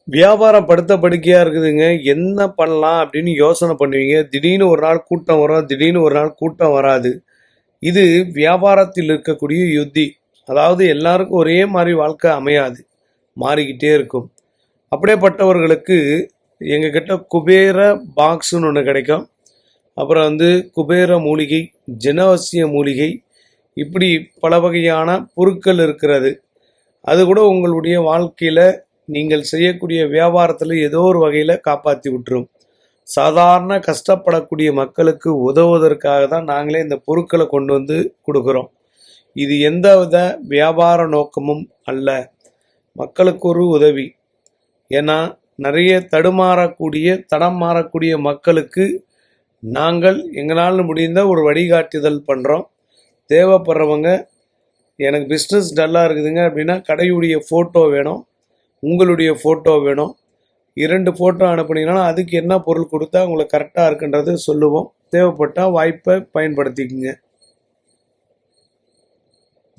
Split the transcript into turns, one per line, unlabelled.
வியாபாரம் படுத்த படுக்கையாக இருக்குதுங்க. என்ன பண்ணலாம் அப்படின்னு யோசனை பண்ணுவீங்க. திடீர்னு ஒரு நாள் கூட்டம் வரும், திடீர்னு ஒரு நாள் கூட்டம் வராது. இது வியாபாரத்தில் இருக்கக்கூடிய யுத்தி. அதாவது எல்லாருக்கும் ஒரே மாதிரி வாழ்க்கை அமையாது, மாறிக்கிட்டே இருக்கும். அப்படியேப்பட்டவர்களுக்கு எங்ககிட்ட குபேர பாக்ஸுன்னு ஒன்று கிடைக்கும். அப்புறம் குபேர மூலிகை, ஜனவசிய மூலிகை, இப்படி பல வகையான பொருட்கள் இருக்கிறது. அது கூட உங்களுடைய வாழ்க்கையில் நீங்கள் செய்யக்கூடிய வியாபாரத்தில் ஏதோ ஒரு வகையில் காப்பாற்றி விட்டுரும். சாதாரண கஷ்டப்படக்கூடிய மக்களுக்கு உதவுவதற்காக தான் நாங்களே இந்த பொருட்களை கொண்டு வந்து கொடுக்குறோம். இது எந்தவித வியாபார நோக்கமும் அல்ல, மக்களுக்கு ஒரு உதவி. ஏன்னா நிறைய தடம் மாறக்கூடிய மக்களுக்கு நாங்கள் எங்களால் முடிந்த ஒரு வழிகாட்டுதல் பண்ணுறோம். தேவைப்படுறவங்க, எனக்கு பிஸ்னஸ் டல்லாக இருக்குதுங்க அப்படின்னா கடையுடைய ஃபோட்டோ வேணும், உங்களுடைய ஃபோட்டோ வேணும், 2 ஃபோட்டோ அனுப்புனீங்கன்னா அதுக்கு என்ன பொருள் கொடுத்தா உங்களுக்கு கரெக்டாக இருக்குன்றது சொல்லுவோம். தேவைப்பட்டால் வாய்ப்பை பயன்படுத்திக்கங்க.